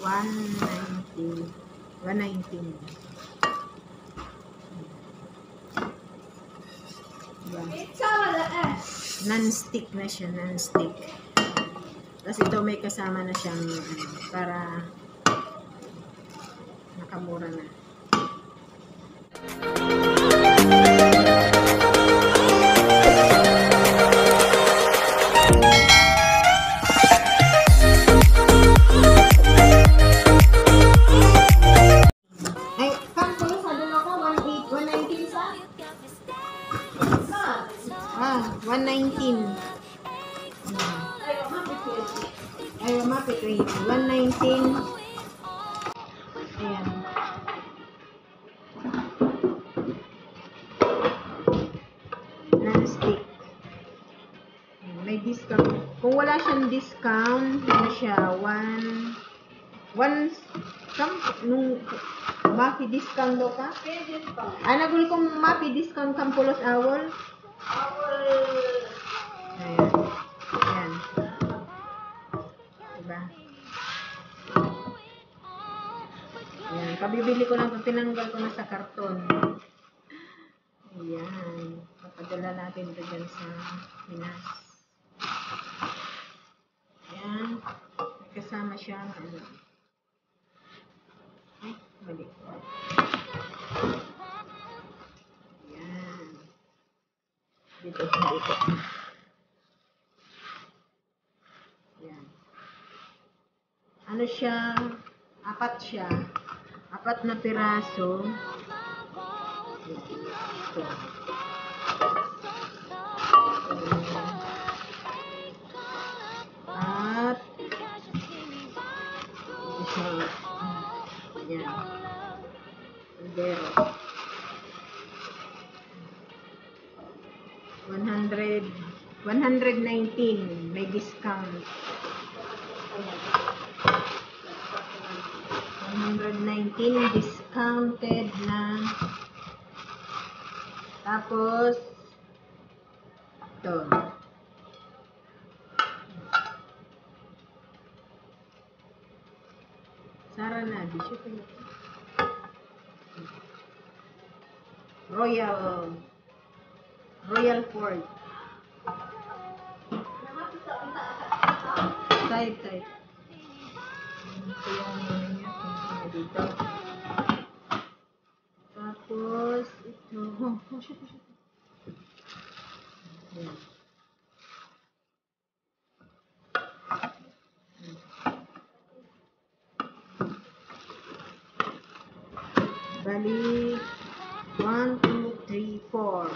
190, 119. Non-stick na siya, non-stick. Tapos ito may kasama na siyang para nakamura na. Ay, kampol, sabi mo ko, 119 sa? 119. Ayaw, mapit 20. 119. Ayan. Non-stick. May discount. Kung wala siyang discount, ano siya, nung mapi discount do ka? Nagul kong mapi discount kang pulos awol. Ayan. Ayan. Diba? Ayan. Kabibili ko lang, tinanggal ko na sa karton. Ayan. Papadala natin ito dyan sa Pinas. Ayan. May kasama siyang ay, mali. Ayan. Dito. Ayan. Ano siya? Apat siya. Apat na piraso. Ito. At isa. Ayan. Pero 119 may discount. 119 discounted na. Tapos ito. Sara na, di siya pala. Royal Ford. Type. Ito yung niya. Dito. Tapos, ito. Ayan. Bali, 1, 2, 3, 4.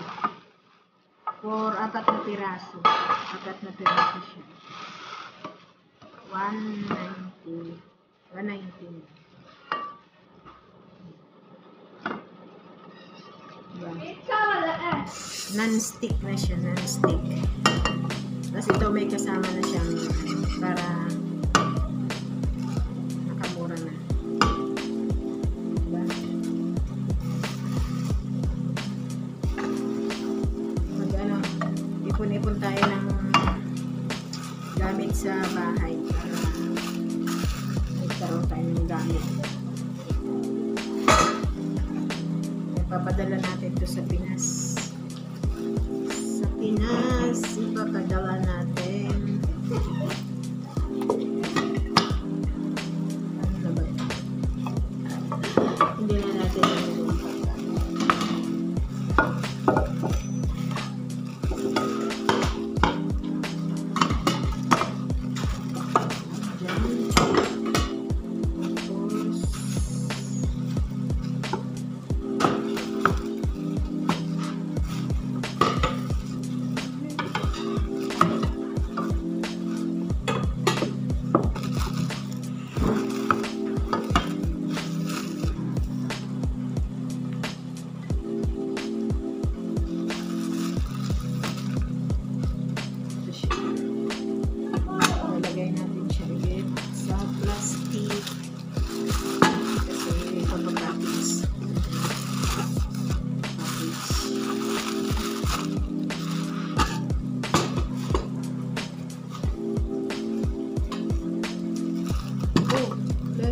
4, 4 na piraso. 4 na piraso siya. 119. Yeah. Non-stick na siya, non-stick. Tapos ito may kasama na siyang para nakamura na. Diba? Ipon-ipon tayo ng gamit sa bahay para magkaroon tayo ng gamit. Ipapadala natin ito sa Pinas. Sa Pinas, ipapadala natin. Ano na ba? Hindi na natin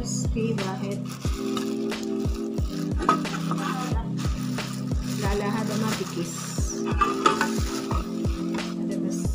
crispy. Bakit? Lalahad ang matikis. Adabas.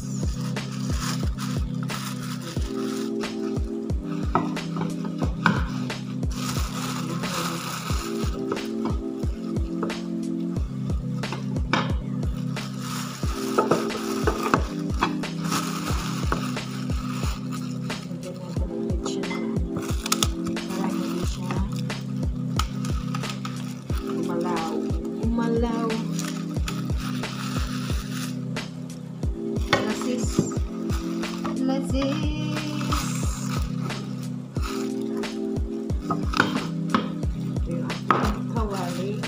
Umalaw. Lazis. Kawali.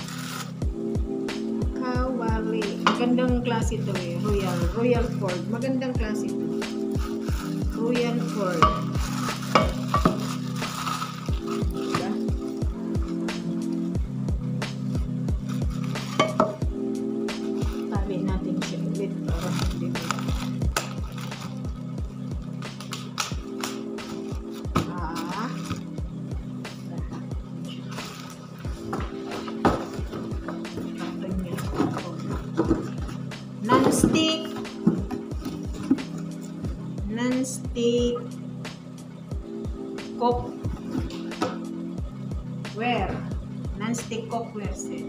Kawali. Magandang klase ito eh. Royal Ford. Magandang klase ito. Royal Ford. Diba? Tabi natin siya ulit para hindi mo. Non-stick cookware. Non-stick cookware set.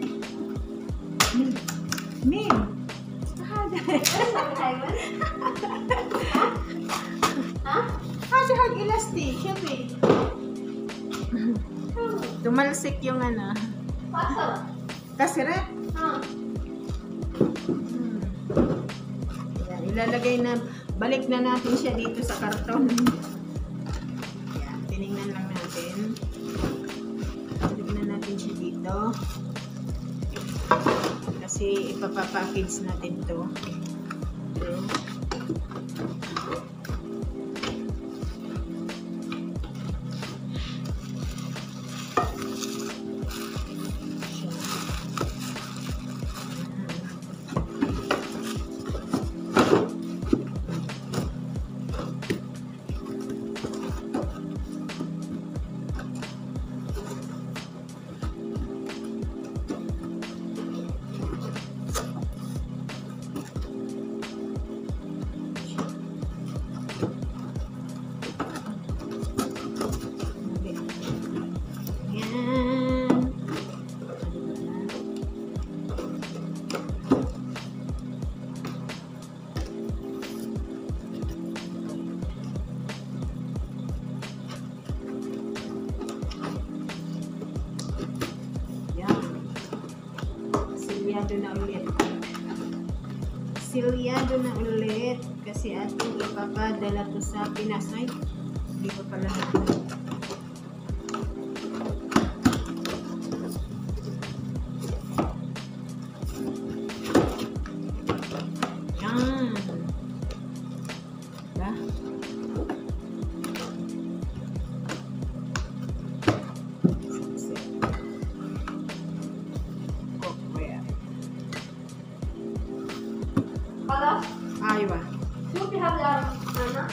Mim. Hag elastic, syempre. Tumalsik yung ano. Kasiret. Yan, ilalagay na, balik na natin siya dito sa karton. Yan, tinignan lang natin. Balik na natin siya dito. Kasi ipapapackage natin to. Silyado na ulit kasi ating ipapadala to sa Pinas. Ay, hindi pa pala natin. Yan. Diba? Hello? Aywa. Do you have the banana?